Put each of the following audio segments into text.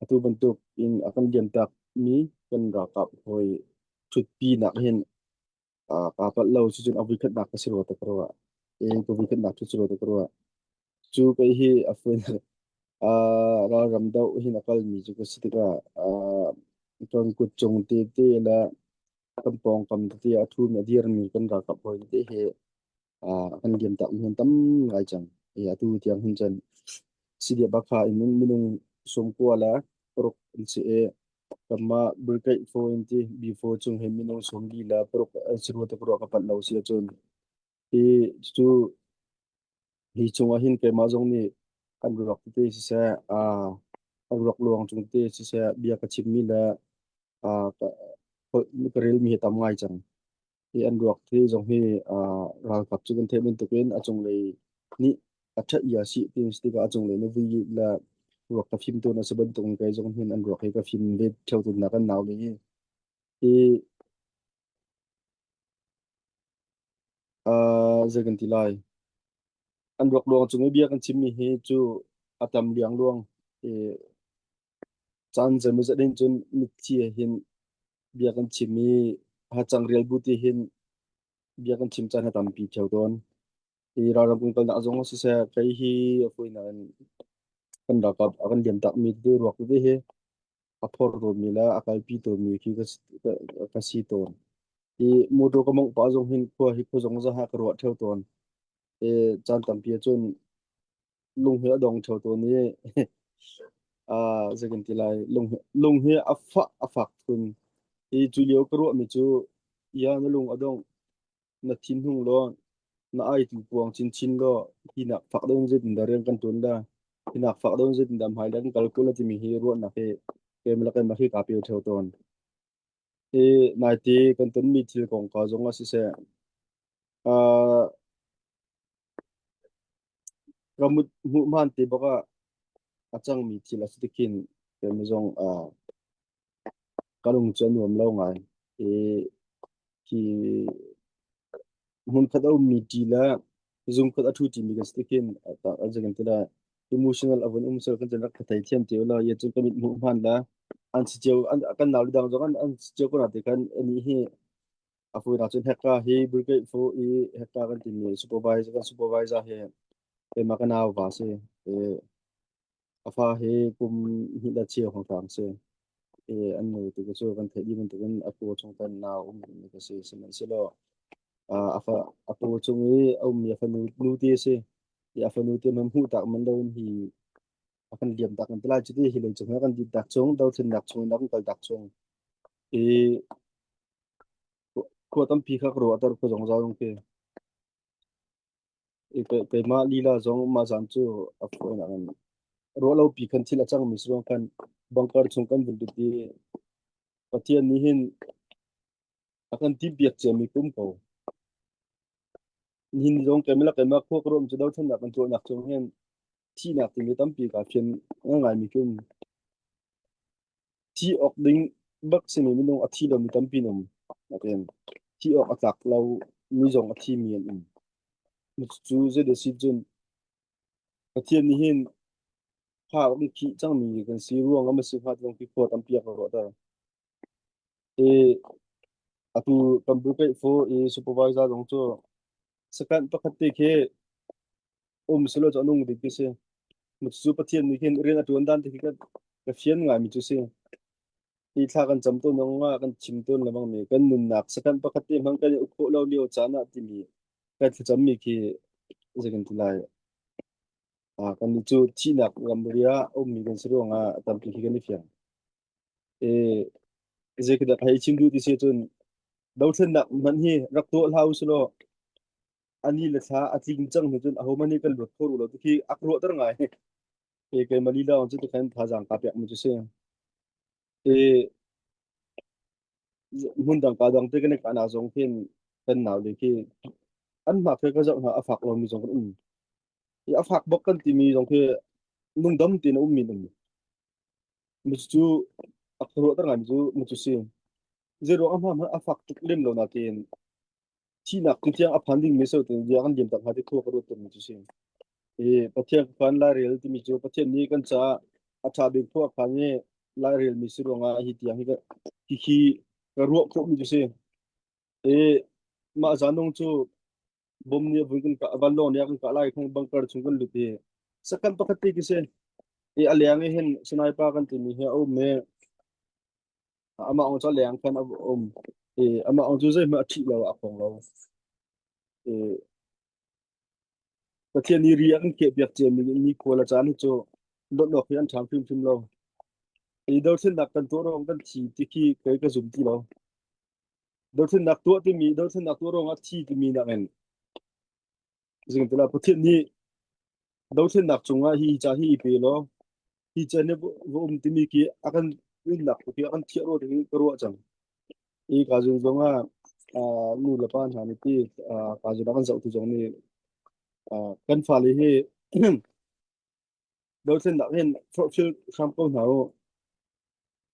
tu bentuk in akan diam tak mi kan rakap hoi chut pi nak hin kapat lau chu chun awi khat nak kasiro ta karwa ko wi khat nak chu chiro ta karwa chu kai hi afuin ra ram dau hin akal mi chu ko sitika tong kut chong te la kampong kam te athu na dir mi kan rakap hoi te he kan diam tak mi tam ngai chang atu tiang hin chan sidia bakha in minung somko ala prok si kama berkai fo inti before chung he minung somgi la prok siru ta prok kapat lau sia chun e chu hi chung a hin ke ma jong ni kan rok te si sa an rok luang chung te si sa bia ka chim mi la ka ka rel mi tam ngai chang e an rok te jong hi ral kap chu kan the min tu ken a chung le ni a tha ya si ti sti ka a chung le no vi la rok ka phim to na saban tung kai jong hin an rok he ka phim le theu tu na kan naw le e zagan ti lai an rok luang chung e bia kan chim mi he chu atam liang luang e chan zem za den chun mit chi hin bia kan chimi ha chang real buti hin bia kan chim chan ha tam pi cheu don i ra ram kung kal na zong se se kai hi apoi na kan da kap akan diam tak mi de ruak de he aphor ro mi la akal pi to mi ki ka si ton i moto ka mong pa zong hin ko hi ko zong za ha ka ro theu ton e chan tam pi chun lung he dong theu ton ni zagan ti lai lung he afak thun i chu leo ka ro mi chu ya na lung adong na thin hung lo na ai tu puang chin chin lo hina phak dong zit da reng kan tun da hina phak dong zit dam hai dan kalkula ti mi hi ro na ke kem la kan ma khi ka pe theu ton e nai ti kan tun mi thil kong ka zonga si se a ramut mu man ti baka achang mi thil asitikin kem zong kalung chen nuam lo ngai e ki mun khadau mi ti la zum khat athu ti mi gas tikin ta ajagan tila emotional avun umsel kan janak khatai thiam te la ye chun kamit mu man la an si cheu an kan naw dang jong an si cheu ko na te kan ani hi afu na chun hekka hi burke fo I hekka kan ti mi supervisor he e makana wa se e afa he kum hi la che hong thang se e an no tu ko so kan thei di mun tu kan apo chong tan na ni ka se semen se lo afa apo chung e au mi afa nu ti se ya afa nu ti mam hu tak man do hi akan diam tak kan tla chu ti hi le chung kan di tak chung do thin dak chung dak kal dak chung e ko tam pi khak ro atar ko jong jaung ke e pe ma lila jong ma jan chu apo na kan ro lo pi kan thila chang mi srong kan bangkar chung kan bul ti pathian ni hin akan ti biak che mi kum ko hin jong kemela kema khok rom chu do than na kan chu nak chung hen thi nak ti mi tam pi ka phian ngai mi kum thi ok ding bak se mi nong athi lo mi tam pi nom aken thi ok atak lo mi jong athi mi en mi chu je de si jun pathian ni hin ha ok ki chang mi kan si ruang ama si phat long ki khot am pi ka ro ta e atu kambu kai fo e supervisor dong chu sakan pakhat te khe selo cha nong de ki se mi chu pathian ni hin ren atu dan te ki ka fian nga mi chu se i thla kan cham to nong nga kan chim to lamang me kan nun nak sakan pakhat te mang kan ukho lo lio chana ti mi kan cham mi ki zekan tulai kan chu thi nak lamria mi kan sero nga tam ki kan ni fian e zekda hai chim du ti se chun dau thlen nak man hi rak to house lo ani le tha atling chang ne chun aho mani kan rot thor lo ti ki akro tar ngai e ke mali la on chu kan tha jang ka pyak mu chu se e mun dang ka dang te kan ka na jong phen kan naw le ki an ma phe ka jang ha afak lo mi jong i afak bok kan ti mi jong phe nung dam ti na mi nung mi chu akro tar ngai mu chu se zero ama ma afak tuk lem lo na tin chi nak tu tiang aphanding me so tin ya kan dim tak ha ti kho ka ro tu mu chu se e pathian fan la real ti mi chu pathian ni kan cha acha bi phu phan ni la real mi siro nga hi tiang hi ka hi ka ruak ko mi se e ma zanong chu bom ni bungkin ka balon ya kan ka lai khong bangkar chungkan luti sakan pakati ki se e aliang e hen sunai pa kan ti mi he o me ama ong cha liang kan om e ama ong chu zai ma thi lo a khong lo e pathian ni ri ang ke biak che mi ni ko la chan chu dot no khian thang phim phim lo e do sen dak kan to rong kan thi ti ki kai ka zum ti lo do sen dak to ti mi do sen dak to rong a thi ti mi na en jing tela pathian ni do sen dak chunga hi cha hi pe lo hi cha ne bo ti mi ki akan win dak ki akan thi ro ti ko ro chang e ka jung zonga a nu la pan ha ni ti ka ju da kan zau tu jong ni kan fa li he do sen dak hen for fil sam ko na ro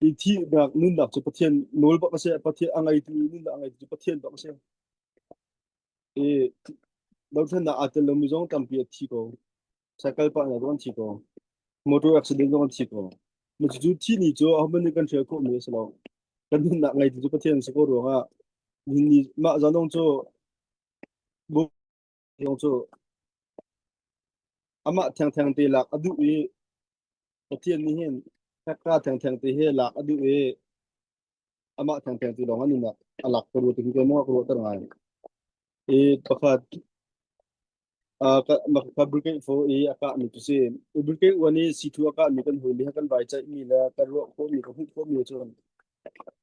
i thi dak nun dak chu pathian nol ba ka se pathian angai tu nun dak angai tu pathian ba ka se e do sen dak atel lo mi jong tam pi thi ko cycle pa na don thi ko motor accident don thi ko mu chu thi ni cho a man ni kan che ko me se lo kan nun dak ngai tu pathian se ko ro nga ni ma za nong cho bu yong cho ama thang thang te lak adu e pathian ni hen ka thang thang te he lak adu e ama thang thang te lo nga ni na alak ko ro ti ko mo ko ro tar ngai e pakhat fabricate fo e aka mi tu se lubricate wani situ aka mi kan hoi li kan vai chai mi la kan ro ko mi ko hu ko mi chon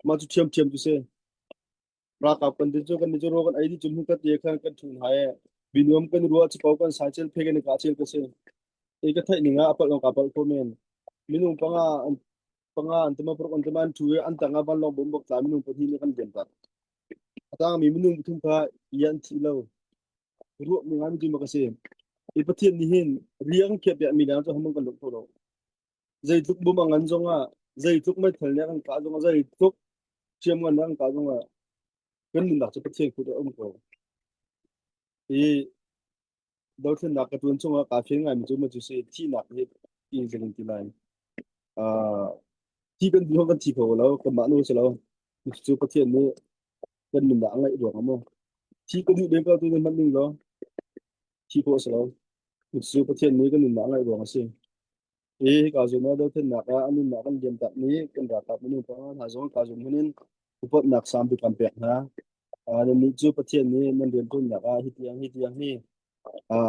ma chu thiam thiam tu se ra ka kan de chu kan ni chu ro kan ai di chum hu ka te khan kan thun hai binom kan ro chu pau kan cycle phe kan ka chel ka se e ka thai ni nga apal ka pal ko men minung panga antama pro antama an thu an tanga ban long bom bok ta minung pa thi ni kan den ta ata mi minung thum pha yan thi lo ro mi ngam ji ma ka se e pathian ni hin riang ke pe mi na cho hamang kan lok tho zai tuk bu mangan zonga zai tuk mai thal ne kan ka zonga zai tuk chiam ngan nang ka zonga kan min dak cha pathian ku da ko e dau thun dak ka tun chunga ka phian ngai mi chu ma chu se thi nak he ti jeng ti lai a thi kan bi ho kan thi ko lo ka ma no se lo chu pathian ni kan min dak ngai ro mo thi ko ni de ka tu man ding lo thi ko se lo chu pathian ni kan min dak ngai ro ma se e ka zo na dau thun nak a anin nak kan jem tak ni kan ra ta mi pa ha zo ka zo munin upot nak sam bi kan pek na a ni chu pathian ni man dem thun nak a hi tiang ni à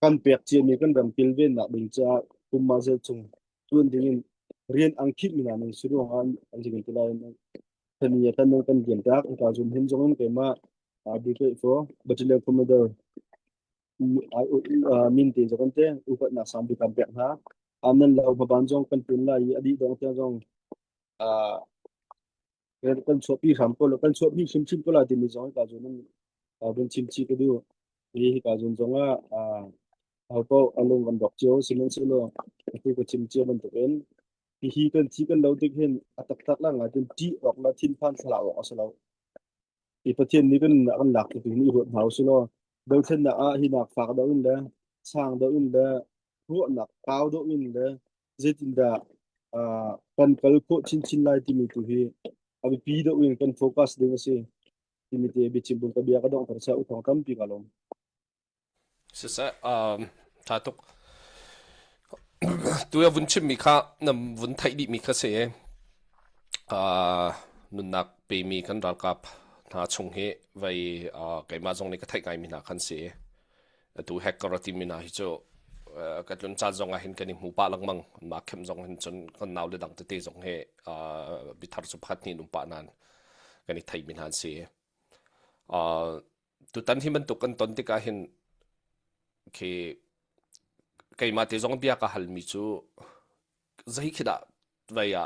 kan pek chi mi kan ram pil ven na ding cha kum ma zel chung tun ding rian ang khit mi na nang suru han ang jing ti lai tan ye tan nang kan gen ta ka zum hin jong ke ma a bi ke fo bachelor commodore min ti jong te u pa na sam bi kan pek ha anan lau ba ban jong kan pin la yi adi dong te jong a kan so pi ham ko kan so pi sim sim ko la ti mi jong ka zum a ben chim chi ke du yi ka zum jong a ko alung kan dok chiu simen silo ku ko chim chiu man to en hi kan thi kan lo dik hen atak tak la nga tin ti ok la thin phan sala ok asalo i pathian ni kan lak tu ni ro hau silo do chen na a hi nak fak do in da sang do in da ro nak kaw do in da zetin da a kan kal ko chin chin lai ti mi tu hi abi pi do in kan focus de se ti mi te bi chim bul ka bia ka dong par sa u thong kam pi kalom Sisa tatuk tu ya vun chim mi kha nam vun thai di mi kha se nun nak pe mi kan ral kap na chung he vai kai ma jong ni ka thai ngai mi na khan se tu hack karati mi na hi cho ka tlun cha jong a hin kan mu pa lang mang ma khem jong hin chon kan naw le dang te te jong he bi thar chu phat ni num pa nan kan ni thai mi han se tu tan hi man tu kan ton ti ka hin ke kai ma te zong bia ka hal mi chu zai khida vaya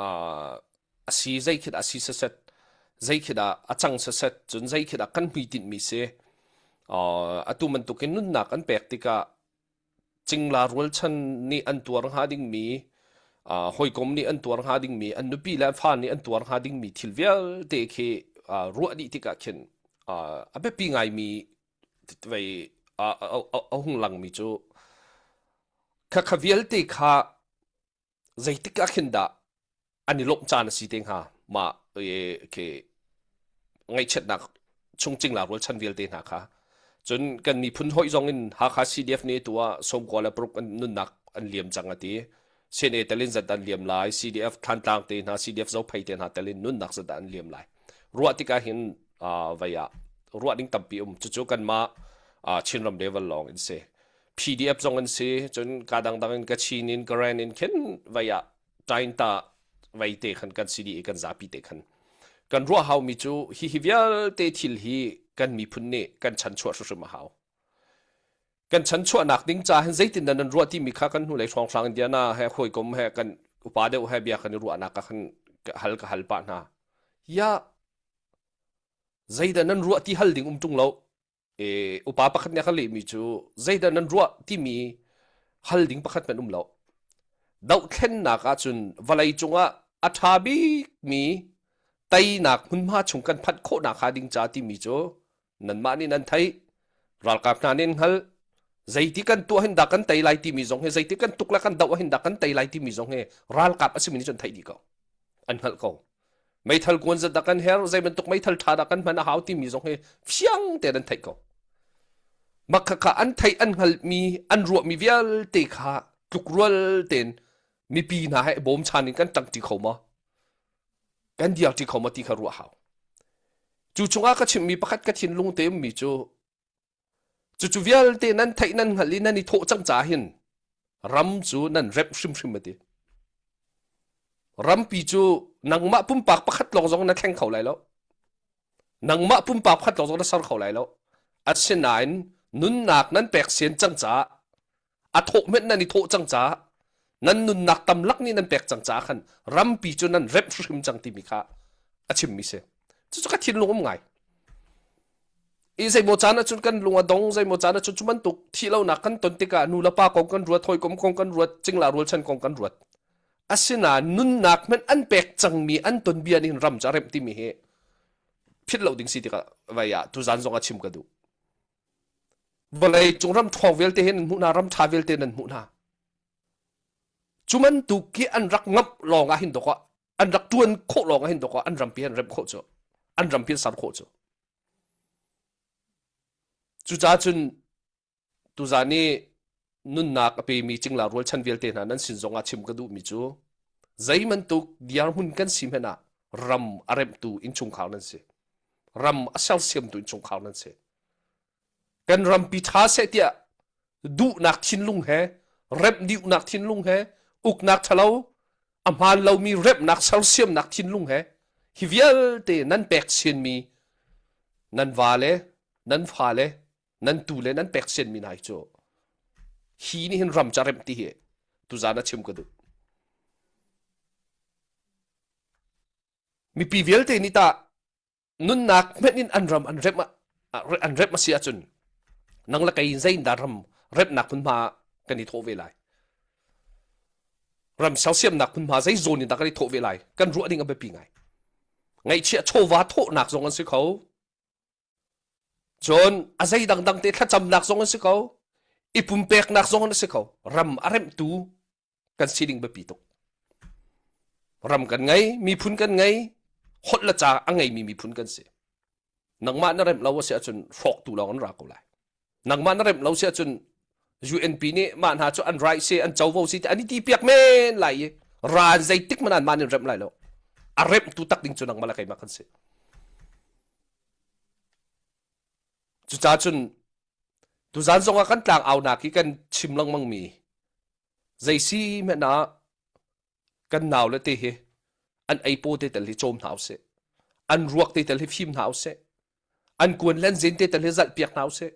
a asi zai khida asi sa set zai khida achang sa set chun zai khida kan mi tin mi se atu man tu ken nun na kan pek tika chingla rol chan ni an tuar ha ding mi hoi kom ni an tuar ha ding mi an nu pi la fa ni an tuar ha ding mi thilvial te ke ru di tika ken abe pi ngai mi vai hung lang mi chu kha khavial te kha zai tik a khin da ani lom chan si teng ha ma ke ngai chet nak chung ching la rol chan vel te na kha chun kan mi phun hoi zong in ha kha CDF ne tua som ko la prok an nun nak an liam chang ati sen e talin zat an liam lai CDF than tang te na CDF zo phai te na talin nun nak zat an liam lai ruwa tika hin vaya ruwa ding tampi chu chu kan ma chinram level long in se PDF zong an se chun kadang dang in ka chinin karan in ken vaya tain ta vai te khan kan CDA kan zapi te khan kan ruwa hau mi chu hi vial te thil hi kan mi phun ne kan chan chua su ma hau kan chan chua nak ding cha hen zaitin nan ruwa ti mi kha kan hu lai thong thang dia na he khoi kom he kan upa de he bia kan ruwa na ka khan hal pa na ya zaida nan ruwa ti hal ding tung lo upa pakhat ne khali mi chu zaida nan ruwa ti mi hal ding pakhat man lo dau khen na ka chun valai chunga athabi mi tay nak hun ma chung kan phat kho na kha ding cha ti mi cho nan ma ni nan thai ral kap na nen hal zaiti kan tu hin da kan tay lai ti mi zong he zaiti kan tukla kan daw hin da kan tay lai ti mi zong he ral kap asimi ni chon thai di ko an hal ko mai thal kon za da kan her zai man tuk mai thal tha da kan man haw ti mi zong he fyang te dan thai ko makha ka an thai an hal mi an ru mi vial te kha tukrol ten mi pi na he bom chan kan tang ti kho ma kan dia ti kho ma ti kha ru haw chu chunga ka chim mi pakhat ka thin lung te mi chu vial te nan thai nan hali nan ni tho chang cha hin ram chu nan rep shim shim ma ti ram pi chu nang ma pum pak pakhat long zong na theng khau lai lo nang ma pum pak pakhat long zong na sar khau lai lo at sin nine nun nak nan pek sian chang cha a tho met nan ni tho chang cha nan nun nak tam lak ni nan pek chang cha khan ram pi chu nan rep shim chang ti mi kha a chim mi se chu ka thin lung ngai zai mo chana chun kan lunga dong zai mo chana chun chuman tuk thilo na kan ton tika nu la pa kong kan ruat thoi kom kong kan ruat chingla rul chan kong kan ruat asina nun nak men an pek chang mi an ton bian in ram cha rem ti mi he phit lo ding si tika vaya tu zan zonga chim ka du bolai chung ram thong vel te hen mu na ram tha vel te nan mu na chuman tu ki an rak ngap longa hin do ko an rak tuan kho longa hin do ko an ram pian rem kho cho an ram pian sar kho cho chu cha chun tu zani nun nak ape mi chingla rol chan vel te na nan sin zonga chim ka du mi chu zai man tu diar hun kan sim hena ram arem tu in chung khaw nan se ram asal siam tu in chung khaw nan se kan ram pi tha se tia du nak thin lung he rep di nak thin lung he uk nak thalo amhan lo mi rep nak sal siam nak thin lung he hi vial te nan pek sin mi nan vale nan phale nan tu le nan pek sin mi nai cho hi ni hin ram cha rem ti he tu zana chim ka du mi pi vial te ni ta nun nak met in an rep ma sia chun nang la kai zain da ram rep nak kun ma kan ni tho ve lai ram sal siam nak kun ma zai zon ni da kan ni tho ve lai kan ru ding a be pi ngai chia cho wa tho nak zong an si kho chon a zai dang te tha cham nak zong an si kho ipum pek nak zong an si kho ram arem tu kan siding be pi tok ram kan ngai mi phun kan ngai hot la cha angai mi phun kan se nang ma na rem lawa se chun phok tu long an ra ko lai nang ma na rem law se chun UNP ni man ha chu an rai se an chau vo si ani ti piak men lai ran zai tik manan man rem lai lo a rem tu tak ding chu nang mala kai ma kan se chu cha chun tu zan zonga kan tlang au na ki kan chim lang mang mi zai si me na kan naw le te he an ai po te tel hi chom naw se an ruak te tel hi phim naw se an kuan len zin te tel hi zal piak naw se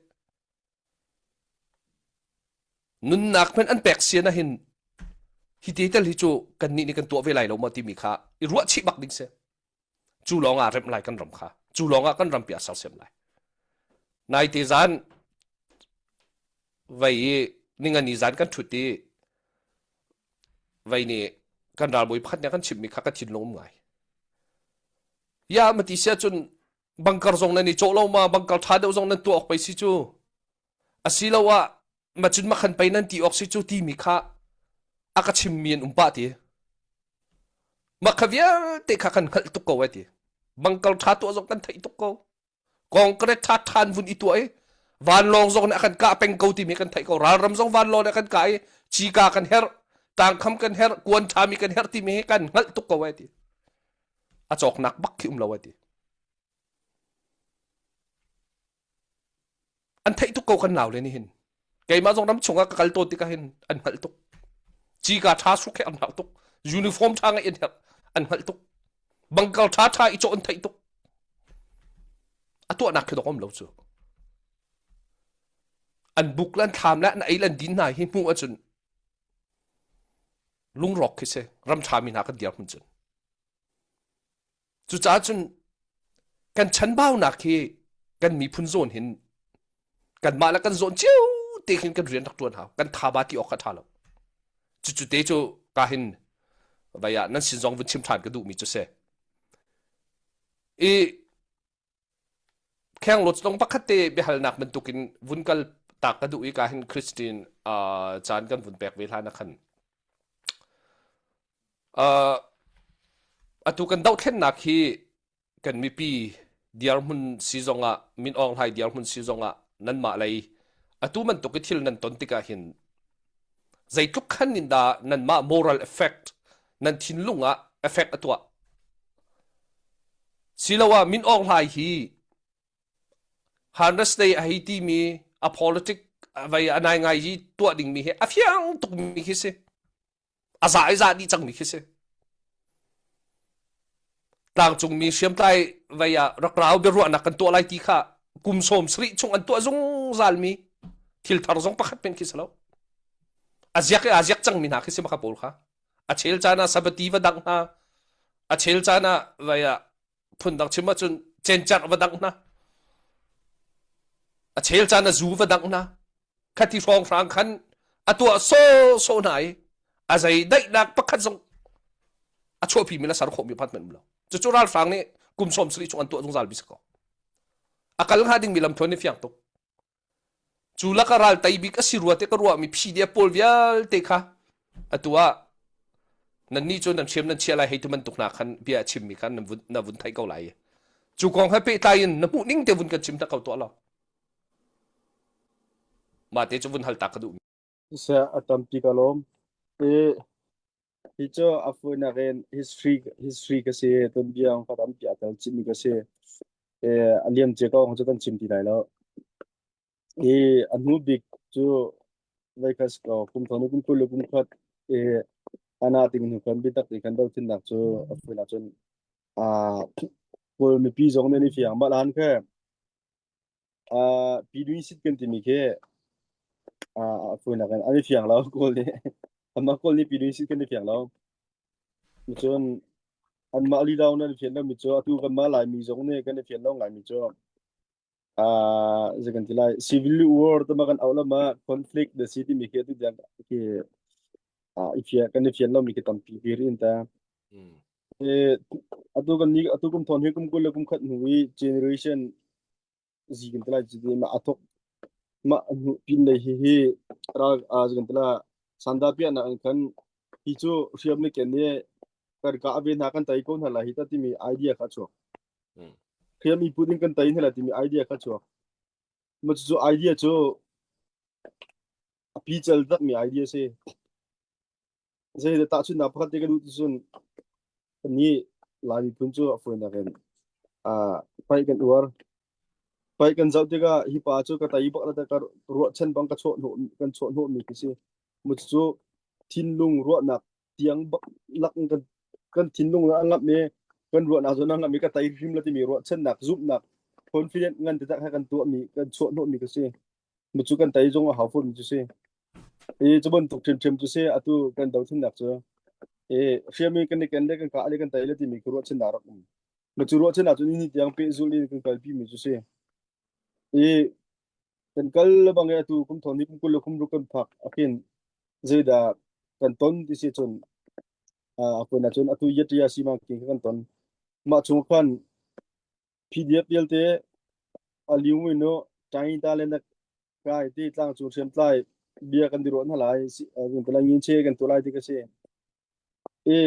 nun nak men an pek sia na hin hi te tel hi chu kan ni kan to ve lai lo ma ti mi kha i ruwa chi bak ding se chu longa rem lai kan ram kha chu longa kan ram pia sal sem lai nai te zan vai ninga ni zan kan thuti vai ni kan dal boi phat ne kan chim mi kha ka thin lom ngai ya mati sia chun bangkar zong na ni cholo ma bangkal tha de zong na tu ok pai si chu asilawa machun ma khan pai nan ti ok si chu ti mi kha aka chim mien umpa ti makavia te ka kan khal tu ko wati bangkal tha to zong kan thai tu ko concrete tha than vun itu ai van long zong na kan ka peng ko ti mi kan thai ko ral ram zong van long na kan ka ai chi ka kan her tang kham kan her kuan tha mi kan her ti mi kan ngal tu ko wati a chok nak bak ki lawati an thai tu ko kan naw le ni hin kay ma zong nam chunga ka kal to ti ka hin an ngal tu chi ka tha su ke an ngal tu uniform thang in her an ngal tu bangkal tha tha i cho an thai tu atua nak ke dom lo chu an buk lan tham la na ai lan din na hi mu a chun lung rock ki se ram thamin ha ka diar mun chun chu cha chun kan chan bao na ki kan mi phun zon hin kan ma la kan zon chiu te khin kan rian tak tuan ha kan tha ba ti ok kha lo chu chu te chu ka hin ba ya nan sin zong vun chim than ka du mi chu se e khang lot tong pakhate be hal nak man tukin vun kal tak ka du i ka hin Christine chan kan vun pek vel ha na khan atu kan dau khen na khi kan mi pi diar mun si zonga min ong hai diar mun si zonga nan ma lai atu man to ke thil nan ton tika hin zai tuk khan in da nan ma moral effect nan thin lunga effect atwa silawa min ong hai hi handas dei a hi ti mi a politic vai anai ngai ji to ding mi he a fiang tuk mi hi se a za di chang mi hi se tang chung mi siam tai vaya rakrau be ro na kan to lai ti kha kum som sri chung an to zong zal mi thil thar zong pakhat pen ki salo azyak chang mi na khi se ma ka pol kha a chel chana sabati wa dang na a chel chana vaya phun dang chima chun chen char wa dang na a chel chana zu wa dang na khati rong rang khan a to so nai a zai dai nak pakhat zong a cho pi mi la sar kho mi phat men lo chu chu ral fang ni kum som sri chung an to zong zal bis ko akal nga ding milam thon ni fiang to chu la ka ral tai bi ka sirwa te ka ruwa mi phi dia pol vial te kha atua nan ni chu nan chem nan chia lai hei tu man tuk na khan bia chim mi khan na vun thai ko lai chu kong ha pe tai in na mu ning te vun kan chim ta ko to lo ma te chu vun hal ta ka du sa atam ti kalom e hi cho afuna ren history ka se ton biang patam pia tal chimi ka se e aliam che ko ho tan chim ti lai lo e anu big chu vai kas ko kum thonu kum kul kum khat e ana ting nu kan bi tak ti kan dau tin nak chu afuna chun a kol mi pi zong ne ni fiang ba lan kha a pi du sit kan ti mi ke afuna kan ani fiang lo kol ni ama kol ni pi du sit kan ni fiang lo mi chun an ma li daw na ni fiang na mi chu atu kan ma lai mi zong ne kan ni fiang lo ngai mi chu zagan tilai civil war to makan awla ma conflict the city mi ke tu jang ke ifia kan ifia lo mi ke tam pi rin ta e atu kum thon he kum kul kum khat hui generation zigan tilai ji ma athok ma pin le hi ra zagan tilai sanda pia na kan hi chu riam ni ken ne kar ka ave na kan tai ko na la hi ta ti mi idea kha chu riam mi puding kan tai na la ti mi idea kha chu ma chu idea chu pi chal tak mi idea se zai da ta chu na phat te kan sun ni la mi pun chu afoi na kan pai kan war pai kan zau te ga hi pa chu ka tai ba la ta kar ro chen bang ka cho no kan cho no mi ki se mu chu thin lung ro na tiang bak lak kan thin lung la ngap me kan ro na zo na ngap mi ka tai rim la ti mi ro chen nak zup nak confident ngan te ta kan to mi kan cho no mi ka se mu chu kan tai jong ha fun chu se e chubon tuk chem chu se atu kan dau thin nak chu e fiami kan le kan ka ale kan tai le ti mi ro chen dar mu chu ro chen na chu ni tiang pe zu li kan kal pi mi chu se e kan kal bang ya tu kum thoni kum kul kum ru kan phak akin zeda kan ton ti se chun ko na chun atu yetia sima ki kan ton ma chung khan pdf yelte aliu no tai ta le na kai ti tlang chu sem tlai bia kan di ron halai gun tla ngin che kan to lai ti ka se e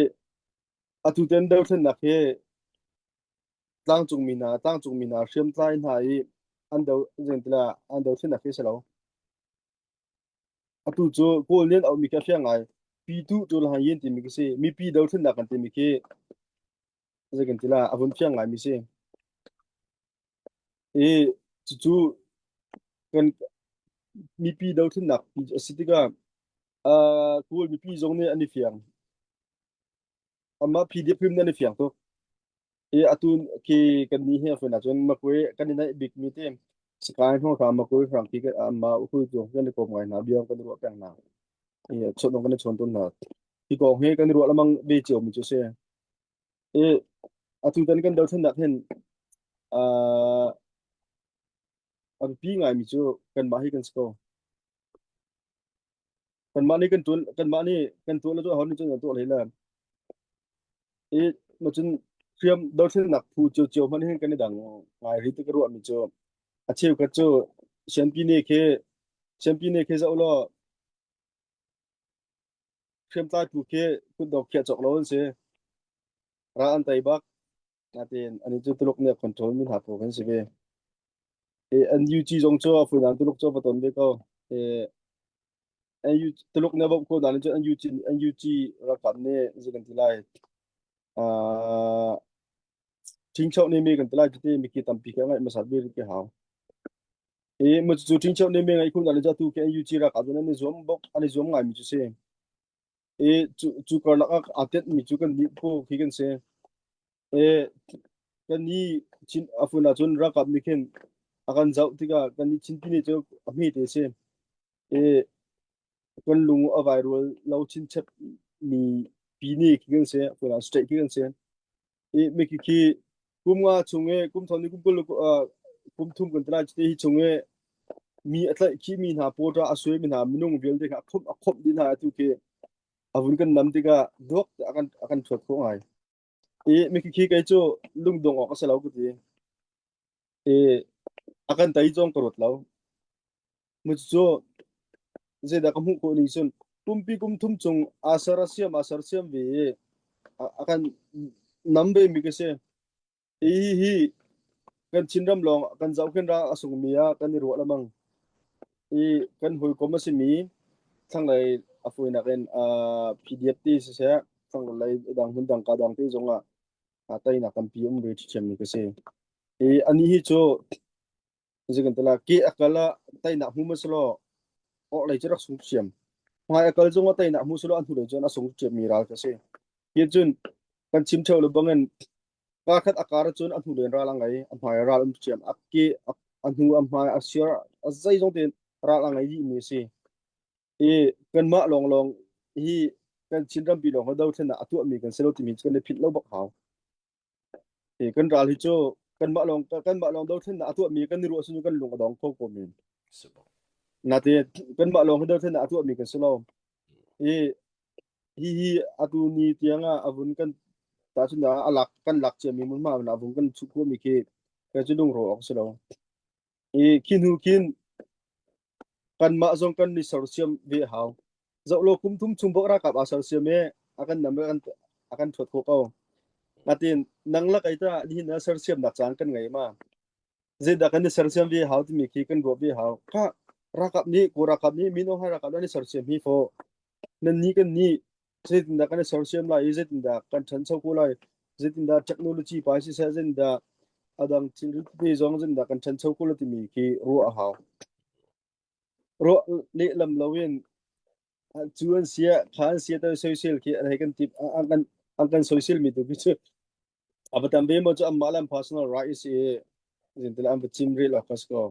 atu ten deuh then nak he tang chung mina hriam tlai nai an deuh zentla an deuh then nak he selo atu chu kol nen au mi ka fiang ai pi tu tu la yin ti mi ke se mi pi deuh then nak kan ti mi ke zentla avun fiang ai mi se e chu chu kan mi pi deuh then nak asitika kol mi pi zong ne ani fiang amma pdf phim na ni fiang to e atun ki kan ni he fa na chon ma kwe kan ni na big mi te skai ho ka ma kwe frank ki ka amma khu jo kan ko mai na biang kan ro pang na e chon no kan chon ton na ki ko he kan ro lamang be che mi chu se e atun tan kan dau than dak hen a an pi ngai mi chu kan ma hi kan sko kan ma ni kan tul la jo hon ni chu to le la e no chun phiam dau than nak phu chu chu man hen kan ni dang ngai ri te ka ro mi chu a cheu ka chu championship ke za ulo phiam tai pu ke ku dok kya chok lo se ra an tai bak natin ani chu tulok ne control min ha po kan se ve e an yu chi jong cho fu nan tulok cho paton be ko e an yu tulok ne bob ko dan chu an yu chi ra kam ne zigan tilai a ting chau ne me kan tilai te mi ki tam pi ka ngai ma sa be ke ha e mo chu ting chau ne me ngai ku dan ja tu ke an yu chi ra ka dan ne zom bok ani zom ngai mi chu se e chu kar la ka atet mi chu kan ni ko ki kan se e kan ni chin afuna chun ra kap ni ken akan zau tika kan ni chin pini chu mi te se e kan lung a viral lo chin chep mi pini ki kan se afuna straight ki kan se e me ki kum nga chunge kum thoni kum kul kum thum kan tra chi hi chunge mi atla ki mi na pota aswe mi na minung vel de khop din ha tu ke avun kan nam tika dok akan thot ko ngai e me ki kai chu lung dong ok sa lo ku ti e akan tai jong korot lo mu chu je da kamu ko ni sun tumpi kum thum chung asar siam ve akan nambe mi ke se e hi kan chinram long kan zau ken ra asung mia kan ni ro lamang e kan hoi ko ma se mi thang lai afoi na ken pdf ti se se thang lai dang hun dang ka dang te zonga atai na kan pi re chi chem mi ke se e ani hi cho je kan tala ke akala tai na hu ma slo o lai chrak sung chiam ngai akal zonga tai na hu slo an hu le jon asung chem mi ral ka se ye chun kan chim thau lo bangen ka khat akar chun an hu len ra langai an mai ral um chiam akki an hu am mai asyar azai jong ten ra langai yi mi se e kan ma long long hi kan chinram bi long ho thena atu mi kan selo ti mi kan le phit lo bak haw e kan ral hi cho kan ma long thena atu mi kan ni ro su kan lung dong ko ko min Super. na te kan ma long ho thena atu mi kan selo e hi atu ni tianga avun kan ta chu na alak kan lak che mi mun ma na avun kan chu ko mi ke ka chu lung ro ok selo e kin kan ma zong kan ni sarsiam ve haw zo lo kum thum chum bok ra ka ba sarsiam me akan nam akan thot ko ko natin nangla kaita di na sarsiam na chan kan ngai ma je da kan ni sarsiam ve haw ti mi ki kan go ve haw ka rakap ni ko rakap ni mino ha rakap ni sarsiam hi fo nan ni kan ni je tin da kan ni sarsiam la je tin da kan chan chau ko lai je tin da technology pa si sa jen da adang chin ri pe zong jen da kan chan chau ko la ti mi ki ro a haw ro le lam lawin chuan sia khan sia ta social ki an hekan tip an kan social mi tu bichu abatam be mo chu amalam personal rights e jintel am chimril akas ko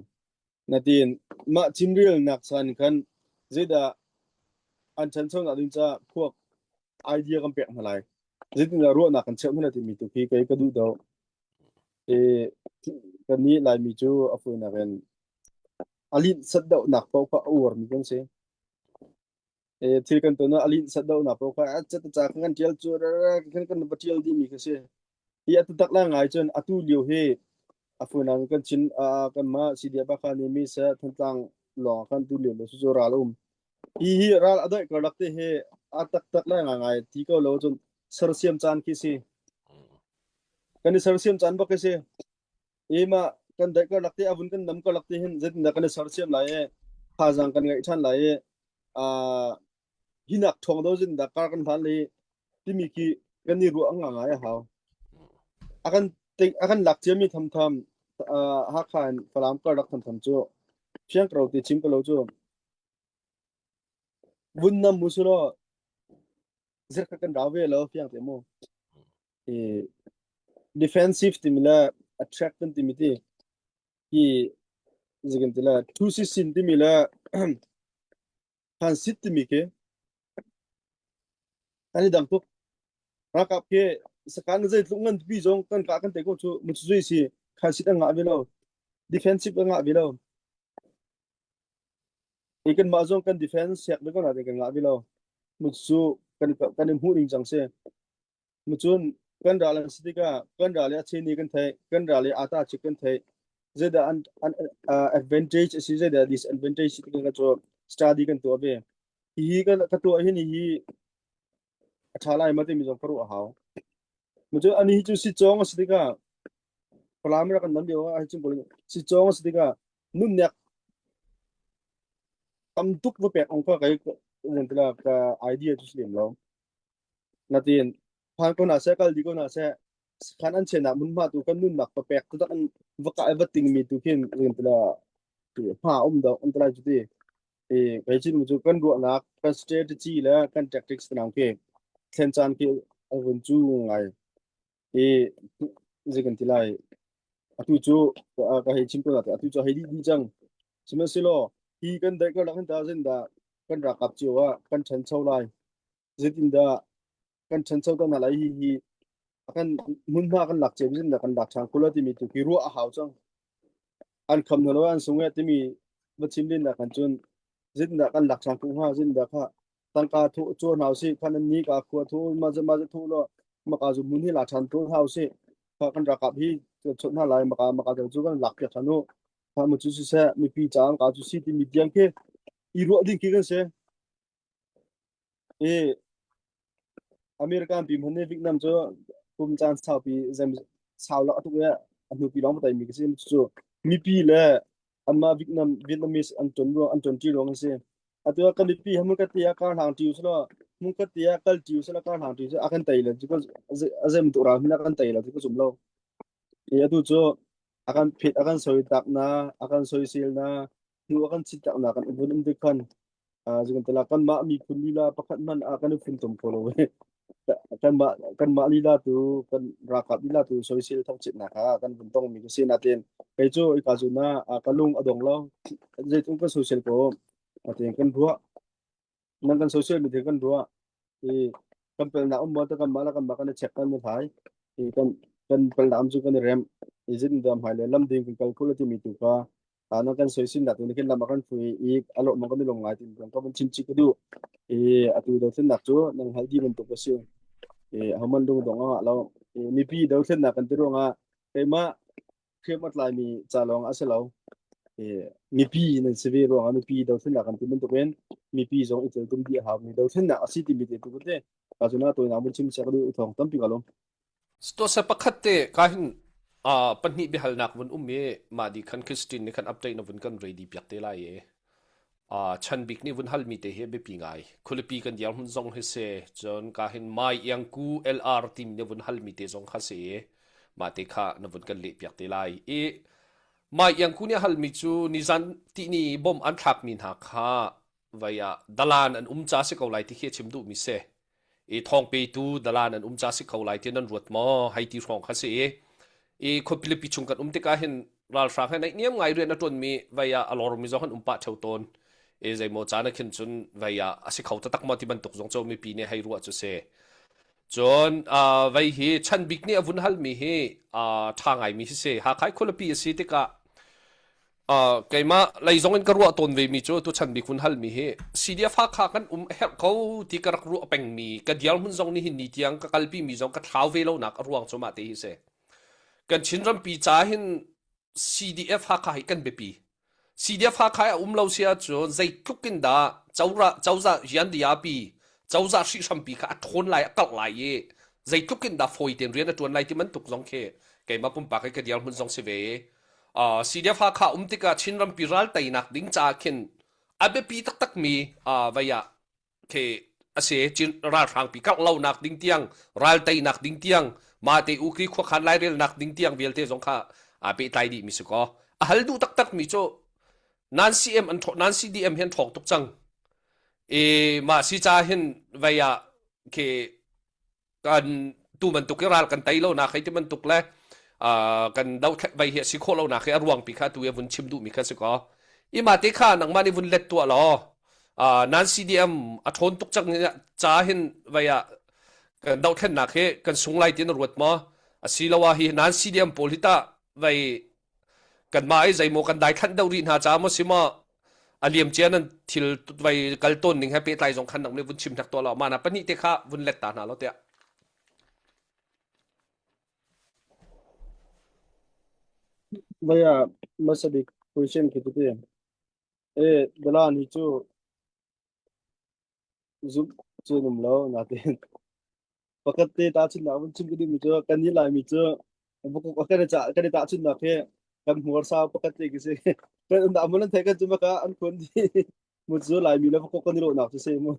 natin ma chimril nak san kan zeda an chan chong adin cha phok idea kam pek halai zedin ro na kan cheu na ti mi tu ki kai ka du do e kan ni lai mi chu afu na ren alin sat do nak pau pa or mi kan se e thil kan to na alin sat do na pau ka chat cha kan tial chu kan batial di mi ka se ya tu tak la ngai chon atu liu he afunan kan chin kan ma sidia ba khan mi sa thantang lo kan tu liu lo su ra lum hi ral adai ka lakte he a tak tak la ngai ti ko lo chon sarsiam chan ki si kan sarsiam chan ba ke se ema kan dai ka lakte avun kan nam ka lakte hin zet na kan sarsiam lai kha jang kan ngai than lai a hinak thong do jin da kar kan phan le timi ki kan ni ru anga ngai ha akan akan lakche mi tham tham ha khan palam ka lak tham tham chu phiang kro ti chim ka lo chu vun nam musulo zer ka kan rawe lo phiang te mo e defensive timila attract kan timiti ki zigen tila two sin timila kan sit timike ani dang to rakap ke sakan zai lungan bi jong kan ka kan te ko chu mu chu si kan sit anga velo defensive anga velo ikan ma jong kan defense yak be ko na de kan nga velo mu chu kan hu ring jang se mu chun kan dalan sitika kan dale chini kan thai kan dale ata chicken thai zeda an advantage si zeda disadvantage sitika cho study kan to be hi ka to hi ni hi athala ma te mi jong paru haw mu chu ani hi chu si chong sitika palamra kan nam dewa hi chu bol si chong sitika nun nek tam tuk bo pek ong ka kai nen ka idea chu slim lo natin phan ko na se kal di ko na se kan an chena mun ma tu kan nun nak pa pek tu kan vaka everything mi tu kin rin tla tu ha da on tla ju ti e kai chin mu chu kan ro na kan strategy la kan tactics na ke chen chan ke avun chu ngai e zigan tilai atu chu ka he chim ko na atu chu he di jang sima silo hi kan dai ka kan ta jin da kan ra kap chu wa kan chen chau lai zitin da kan chen chau da na lai hi akan mun ma kan lak chebin da kan dak chang kula ti mi tu ki ru a haw chang an kham no an sunge ti mi ba chim lin da kan chun zin da kan lak chang ku ha zin da kha tang ka thu chu naw si khan ni ka khu thu ma thu lo ma ka zu mun hi la chan thu haw si kha kan ra kap hi chot na lai ma ka chu kan lak ya thanu ha mu chu se mi pi chang ka chu si ti mi diang ke i ru ding ki kan se e American pi mhane Vietnam cho kum chan sao pi zem sao la tu ya anu pi long tai mi ke sim chu mi pi le amma Vietnamese an ton ti long se atu kan pi ham ka tia ka hang ti uslo mun ka tia kal ti uslo ka hang ti se akan tai le ju azem tu ra hina kan tai la tu zum lo e atu cho akan fit akan soi tak na akan soi sil na nu akan sit tak na kan ubun de kan ju kan tela kan ma mi kun lila pakhat man akan fun tom polo kan ma lila tu kan rakap lila tu social thong chit na kha kan bun tong mi ko sin aten kai chu I ka ju na kalung adong lo je tung ka social ko aten kan bua nan kan social mi the kan bua e kan pel na mo ta kan mala kan ba kan check kan ni thai e kan pel nam chu kan rem izin dam hai le lam ding kan calculate mi tu ka ano kan social na tu ni ken lam kan fui I alo mo kan ni long ngai tin kan kan chin chi ku du e atu do sen nak chu nang haldi man to ko si e haman dung dong nga lo mi pi do sen na kan tiro nga e ma khremat lai mi chalong asalo e mi pi nan seve ro nga mi pi do sen na kan tin to ben mi pi zong itel tum di ha mi do sen na asi ti mi te tu te ka juna to na mun chim sa du thong tam pi ga lo sto sa pakhatte kahin panni bihal nak vun umme ma di khan Christine ni khan update na vun kan ready pyak te la ye chan bik ni vun hal mi te he be pi ngai khulpi kan dial hun zong he se chon kahin mai yang ku LR team ne vun hal mi te zong kha se ma te kha na vun kan le pyak te lai e mai yang ku ne hal mi chu ni zan ti ni bom an thak min ha kha vaya dalan an cha se ko lai ti khe chim du mi se e thong pe tu dalan an cha se ko lai ti nan ruat mo hai ti rong kha se e khopile pi chung kan te ka hin ral fra kha nai niam ngai re na ton mi vaya alor mi zo han pa thau ton e zai mo chana khin chun vaya ase khauta tak mo ti ban tok jong chaw mi pi ne hai ruwa chu se chon vai hi chan bik ni avun hal mi hi thangai mi se ha khai kholapi si te ka kaima lai zong in karwa ton ve mi chu tu chan bik hun hal mi hi CDF ha kha kan her ko ti karak ru peng mi ka dial hun zong ni hin ni tiang ka kalpi mi zong ka thau ve lo nak ruang chu ma te hi se kan chinram pi cha hin CDF ha kha hi kan be pi CDF ha kha lo sia chu zai tukin da chauza yan dia pi chauza shi sam pi kha thon lai kal lai ye zai tukin da foi ten rian tuan lai ti man tuk zong khe ke ma pum pa ke dial mun zong se ve CDF ha kha tika chin ram piral tai nak ding cha khin abe pi tak tak mi vaya ke ase chin ra rang pi kak lau nak ding tiang ral tai nak ding tiang ma te u ki kho khan lai rel nak ding tiang vel te zong kha pe tai di mi su ko hal du tak tak mi cho nan CM an tho nan CDM hen thok tuk chang ma si cha hen vaya ke kan tu man tuk ral kan tai lo na khai ti man tuk le kan dau vai hi si kho lo na khai ruang pi kha tu e vun chim du mi kha se ko i ma te kha nang mani vun let tu lo nan CDM a thon tuk chang cha hin vaya kan dau khen na khe kan sung lai tin ruat ma a si lawa hi nan CDM polita vai kan mai zai mo kan dai khan dau ri na cha mo sima aliam chen an thil vai kal ton ning happy tai jong khan nang le vun chim thak to lo mana pani te kha vun let ta na lo te Vaya masadi question gitu ya. Dalan itu zoom zoom lo nanti. Pakat te ta chin na vun chim kidi mi cho kan ni lai mi cho buku kan ta chin na ke kan huar sa pakat te kisi. Kan da amulan te kan cuma ka an kon di mu cho lai mi la buku kan ni ro na se mo.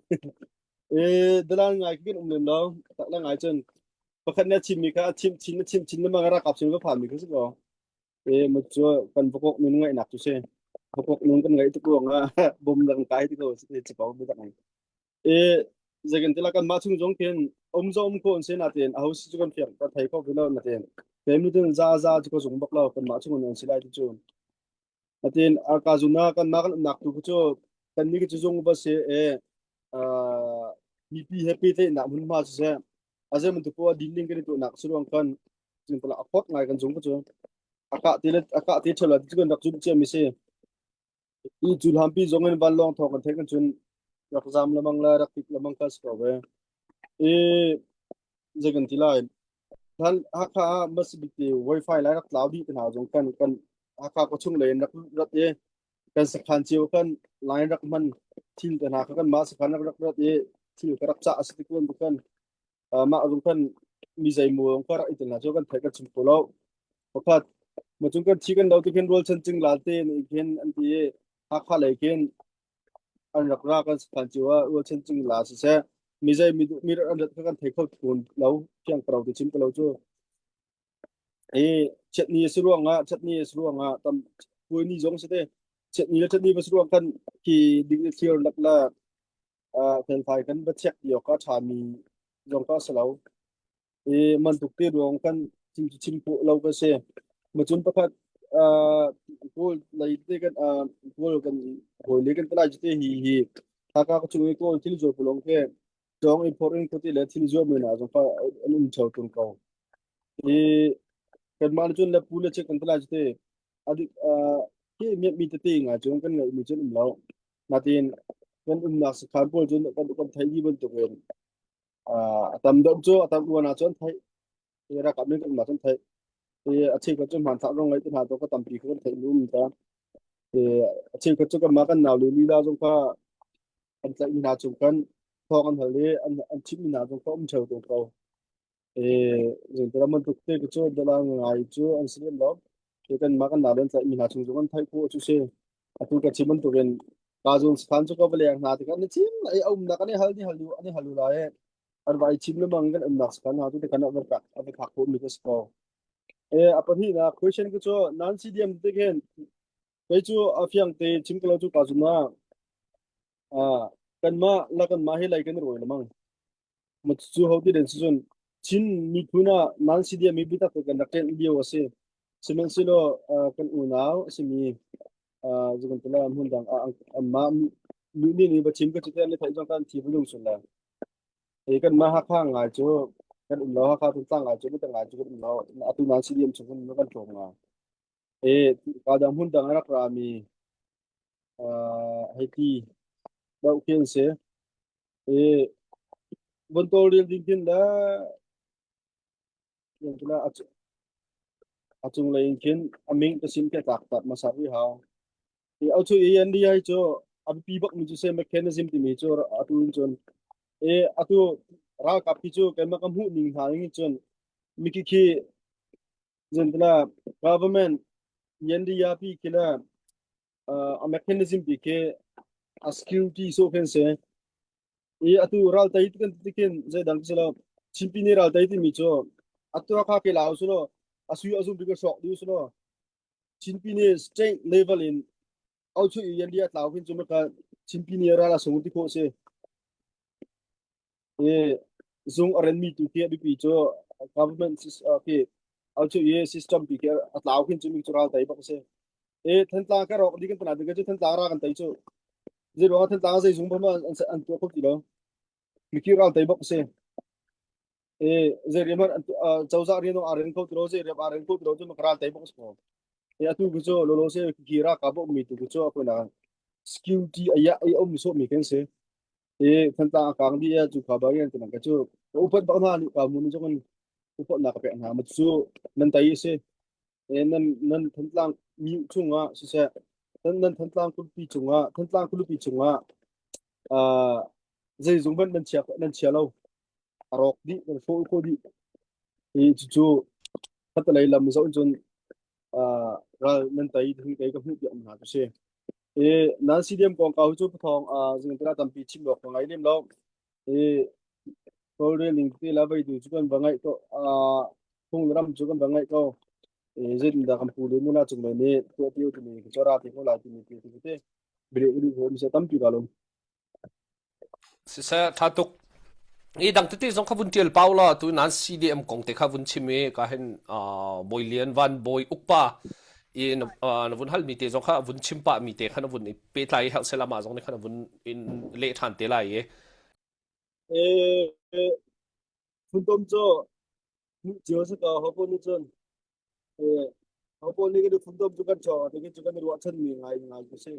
Dalan ngai kin lo tak la ngai chen pakat na chim mi ka chim na mangara kap chim ba phan mi kisi ko. Một chỗ cần phục vụ mình ngay nạp xe phục vụ mình cần ngay tức cuồng bom đằng cái thì có sẽ chỉ có bây giờ này giờ cái là cần mà chung giống kiên ông con sẽ là tiền áo sĩ con phiền ta thấy có cái nào là tiền cái mình từng ra chỉ có dùng bạc lâu cần mà chung mình sẽ lại chung là tiền à cả dùng na cần mà cần nạp tu cái chỗ cần những cái dùng bớt sẽ à happy thế nạp mình mà sẽ à giờ mình tu qua đi linh cái tu nạp sử dụng cần chúng ta là afford ngay cần dùng cái chỗ akak ti chola ti kon rak jum che mi se I jul hampi zongen ban long thok kan thekan chun rak jam lamang la rak tik lamang kas ko be e zegan ti lai thal haka mas bikti wifi la rak cloud di na jong kan haka ko chung le rak rat ye kan sakhan chiu kan line rak man thil kan haka kan ma sakhan rak rat ye thil ka rak cha asiti kon kan ma jong kan mi zai mu ko rak itin na jo kan thekan chum polo wakhat mà chúng con chỉ cần đầu tư khen roll chân chừng là tên khen anh thì khá lại khen anh đặt ra cái sản chịu roll chân chừng là sẽ mi dây mi anh đặt cái thấy không cuốn lâu chẳng cầu thì chim cái lâu chưa chutney suru anga tam cuối ni giống sẽ thế chutney với suru kan thì đi theo đặt là thành phải kan bắt check yo có thà mi giống có sầu mình tục tiêu ruộng kan chim phụ lâu cái xe mà chúng ta phát cô lấy cái cô cần hồi lấy cái tay chỉ hi thà các chúng tôi cô thiếu rồi phụ cái trong important cái là thiếu rồi mình à chúng ta anh chào tuần cầu thì cái mà chúng là phụ là chỉ cần tay chỉ adi cái miệng bị tê ngà chúng cái người mình chúng lâu mà tiền cái là sự khám phá chúng con thấy đi bên tụi mình tầm động cho tầm buồn nào chúng thấy thì ra cảm nhận mà chúng thấy thì chị có chung hoàn thảo trong ấy thì hà tôi có tầm kỳ có thể luôn ta thì chị có chung cái mà cái nào lý ra trong pha anh sẽ như nào chung cái thọ anh thấy anh chip như nào trong có ông chờ tụi cầu thì rồi tôi mình thực tế cái chỗ đó là ngày chỗ anh sẽ đó thì cái mà cái nào đến sẽ như nào chung anh thấy cô chú xe tôi cái chip mình tụi mình cả dùng scan cho có về liền nào thì cái chip này ông là cái này hơi đi hơi lại anh vậy chip nó bằng cái ông là scan nào tôi thì cái nào nó cả anh phải khắc phục được cái score apa hi na question ko cho nan CDM te gen kai chu afyang te chimkalo chu ka juna kan ma la kan ma hi lai kan roi lamang ma chu ho ti den sun chin mi thuna nan CDM mi bita ko kan rakten bio ase simen silo kan unao simi jugan tala mun dang ma ni ba chim ko chu te le thai jong kan thi bulung sun la kan ma ha kha ngai chu kan lo ha kha tu tang ngai chu ta ngai chu kan lo atu nan CDM chu kan kan thong nga kadang hun dang rak rami Haiti dau ken se bontol ding kin da yang tula achung lain kin aming ta sim ke tak tak masawi ha au chu yen di ai cho ab pi bak mi chu se mechanism ti mi chu atu chon atu ra kapi chu kan ma kam hu ning ha ngi chun miki ki jentla government yendi ya pi kila a mechanism pi ke a security so fen se e atu ral tai kan tikin zai dang selo chimpini ral tai ti mi cho atu kha ke lao sulo asu asu bi ko shok di sulo chimpini state level in also yendi ya tlaw kin chuma ka chimpini ra la sung ti ko se e zung aren mi tu ke bi pi cho government ke also ye system pi ke atlaw kin chumi chural tai ba se e than tla ka rok di kan pana de ke than tla ra kan tai cho je ro than tla sai zung ba ma an to ko ti lo mi ki ral tai ba se e je re ma chau za ri no aren ko tro je re aren ko tro je ma kral tai ba ko e atu gu cho lo lo se ki ra ka bo mi tu gu cho ko na security aya ai om so mi ken se e than tla ka ang di ya chu ka ba yan kan ka chu upat ba na ni ka mu ni cho kan upat na ka pe na ma chu nan tai se e nan than tla mi chunga se nan than tla ku pi chunga than tla ku pi chunga à dây dùng vẫn nên chia lâu arok di nên phố cô đi thì chú thật là làm dấu chân à rồi nên thấy thì cái hữu dụng là cái gì thì nan si điểm quảng cáo chú phong dừng tới tầm pi chim được ngày đêm lâu thì tôi đây linh thì là vậy chú cần bằng ngày to không làm chú cần bằng ngày to thì dân đã cầm phụ đến mua chúng mình nè tôi tiêu thì mình cho ra thì không lại thì mình tiêu thì thế bây giờ đi hôm sẽ tắm pi vào luôn sa thatuk i dang te zong khavun tial paula tu nan CDM kong te khavun chime ka hen boilian van boy ukpa in na vun hal mi te zong kha vun chimpa mi te khana vun pe tlai hal selama zong ne khana vun in le than te lai e 에 분dom저 지어서가 허보니전 에 허보니게 분dom주간 저 되게 주간 와천 미가이 나이 그세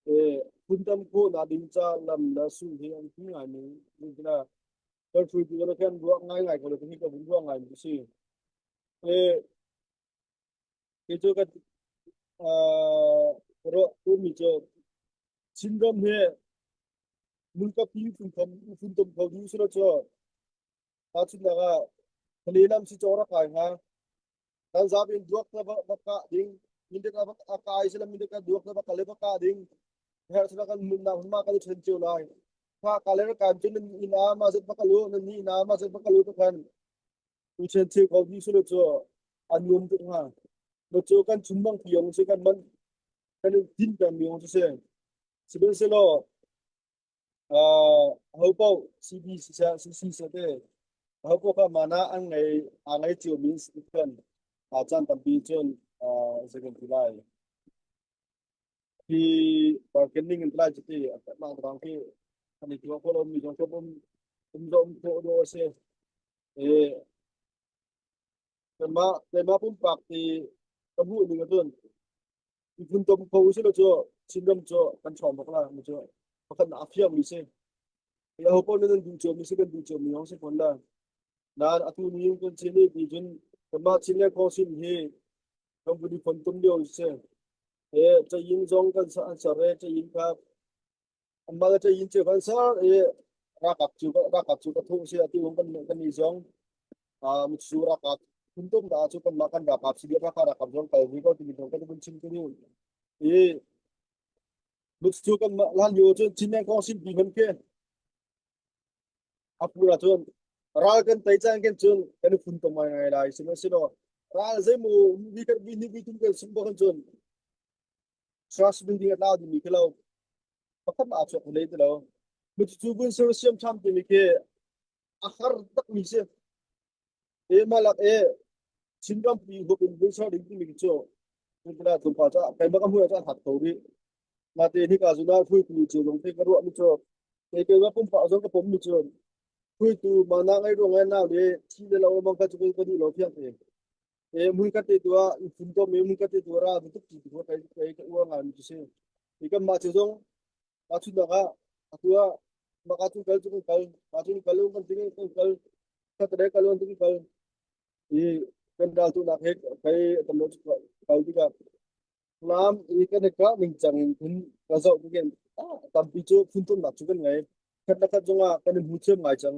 에 분dom고 나딘자 남나 수히안 피아니 니라 벌프 주간 kan ruộng ngay ngày của cái cái vùng ruộng ngày cái gì 에 cái chỗ cái ro tu mi cho 진덤 해 문과 비유 분덤 거기 쓰러져 다친다가 Kalilam si Chora kai ha tan zabin duak na baka ding hindi ka baka kai sila hindi ka duak na baka le baka ding her sila kan munna ma ka chen chu lai ka kalera kan chen ina ma zat baka lu ni ina ma zat baka lu to kan u chen chu ko bi sulu cho anum tu ha no chu kan chumbang piong se kan man kan din kan miong se siben se lo hau pau cb si se de hau pau ka mana ang ngai chiu min kan chan tam pi chen second July thì bargaining in tla chiti ma bang ki ani tu ko lo mi jong ko dom ko do se e tema pum pak ti tabu ni ngatun ifun tom ko se lo cho chindam cho kan chom bak la mi cho kan afia mi se ya ho ko nen du cho mi se kan du cho mi ong se kon la na atu ni ko chini bi jun tema chile ko sin he company kon tum dio se e cha yin zong kan sa re cha yin ka amma cha yin che kan sa e ra kap chu ka thu se ati wong kan ni zong mu chu ra kap kuntum da chu kan makan ra kap si ra kap zong ka wi ko ti dong kan bun chim tu e mu chu kan lan yo chu chin ne ko sin bi man ke apura chu ra kan tai chang ken chun kan fun to mai ngai lai sino sino ra zai mu bi kan bi ni bi tum kan sum bo kan chun trust building at now di mikelo pakat ma achok le de lo mit chu bun so siam cham ti mike akhar tak mi se e malak e chingam pi go pin bun so ding ti mik cho kula tum pa cha kai ba kam hu cha hat to ri ma te ni ka zuna phui tu chu long te ka ro mi cho ke wa pum pa zo ka pom mi cho phui tu ma na ngai ro ngai na de chi de lo ma ka chu ko di lo phiak te e mun ka te tua fun to me mun ka te tua ra tu ti ko kai ka wa ngai mi se ikam ma chu zong ma chu da ga atua ma ka chu kal chu kal ma chu kal kan ting kal ka te kal on ting kal e kan dal tu na he kai tam lo chu kal ti ka nam e kan ka ning chang hin ka zo ti gen tam pi chu fun to na chu kan ngai kan na ka zonga kan mu chem ngai chang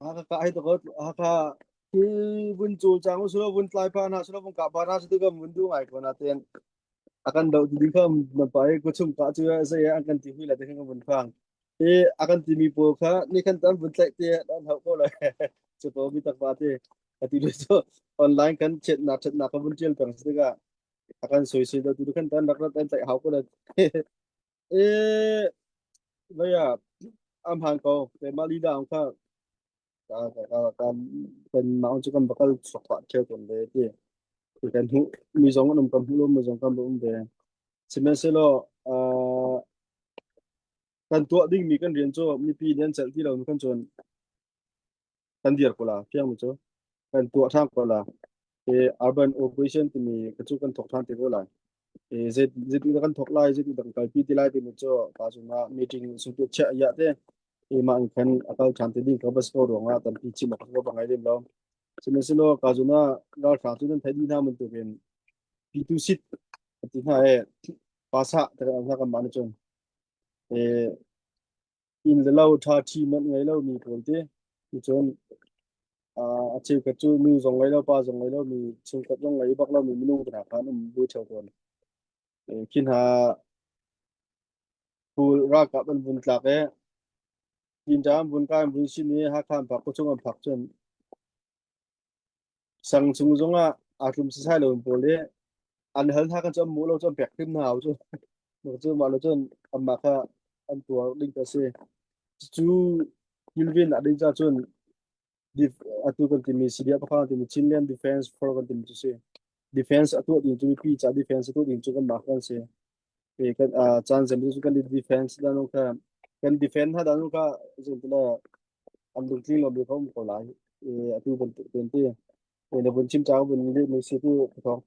ka ai to ko ka ki bun chu chang su bun tlai pa na su bun ka pa na su ka bun du ngai ko na ten akan daw ti ding kham na pa ko chung ka chu sa ya akan ti hui la te kham bun phang e akan ti mi po kha ni kan tan bun tlai te dan hau ko la chu to mi tak pa te ati le so online kan chat na ka bun chel pang se ga akan soi se da tu kan tan dak na tan tlai hau ko la e vaya am hang ko te ma li da ka kaเป็นมาอุจกรรมบักสกัดเชื่อคนเดียที่ที่กันหูมีสองอันกันหูลมมีสองกันบุ้มเดียสิเมสโลเอ่อกันตัวดิ่งมีกันเรียนโจมีปีเรียนเสร็จที่เรามีกันจนกันเดียร์กูละเพียงมั้งโจกันตัวทางกูละurban operation ที่มีกระจุกันถกทางที่กูละเจ็ดที่กันถกไล่เจ็ดที่กันไปปีที่ไล่ที่มีโจตาจุมา meeting สุดเชื่อยะเต้มาอันกันอาการชันติดิ่งเขาบสโกรองอ่ะตอนที่ชิมเขาบังไงเดิมแล้ว Sinesilo kazuna gal khatu den thadi na mun to ben pitu sit ti na pasa ta ka ka man chon e in the low tha thi man ngai lo mi polte mi chon a che ka chu mi zong ngai lo pa zong ngai lo mi chung ka zong ngai bak lo mi minu na kha num bu chau ton kin ha pul ra ka ban bun tla ke kin jam bun ka bun sin ni ha khan pak ko chung am pak chon sang chung zong a tum sai lo pole an hal tha kan chom mu lo chom pek tim nào chứ mà chứ mà nó chân âm mạc ha ăn tua đinh ta se chú Gilvin đã đinh ra chân dif atu kan timi sidia pa kan timi Chilean defense for kan timi se defense atu din tu pi cha defense atu din chu kan mak kan se pe kan chance sem chu kan defense da no ka kan defend ha da no ka jin tu la am dung tling lo be khom ko lai atu kan ten te ne bun chim cha bun ni me se tu ko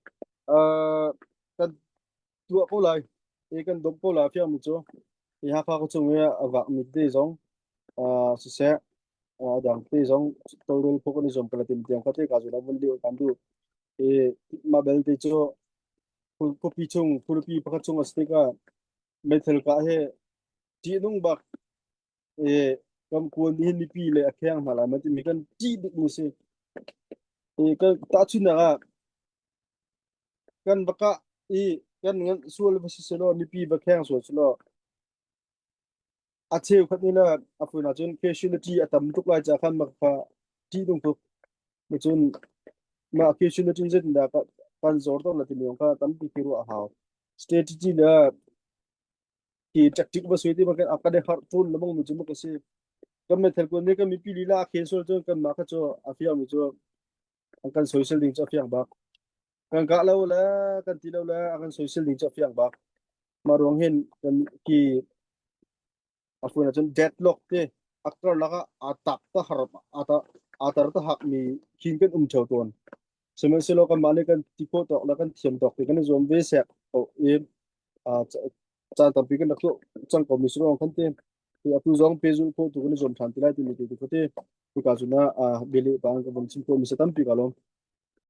kan tua ko lai kan dom ko la fia mu chu ha kha ko chung ya awak mi te zong su se dang te zong tolol pho ko ni zom kala tim tiang kha te ka ju na bun di kan du ma bel te chu ko pi chung ko pi pa ka chung asti ka metal ka he ti nung bak e kam ko ni ni pi le akhyang mala ma ti mi kan ti dik mu se ka ta chu na kan baka kan ngan sul ba se lo ni pi ba khyang so lo a cheu khat ni la afuna chun casualty atam tuk lai cha khan mak pha ti dung tuk mi chun ma casualty zet da ka kan zor to la ti leong ka tam pi kiru a haw strategy la ki tactic ba suiti ba kan akade har fun lamang mi chum ka se kam me thel ko ne ka mi pi lila khe sol chun kan ma kha cho afia mi cho an kan social link cha fiang ba kan ga lo la kan ti lo la kan social link cha fiang ba ma rong hen kan ki afuna chun deadlock te akar laga atap ta harap ata atar ta hak mi king kan chau ton semen selo kan mane kan tipo tok la kan thiam tok kan zom ve sek o e a cha ta pi kan nakso chang ko mi sro kan te ti apu zong pe zu ko tu kan zom than ti lai ti mi ti ko te ku ka zuna a bele bang ka bon sim ko mi sa tam pi ka lom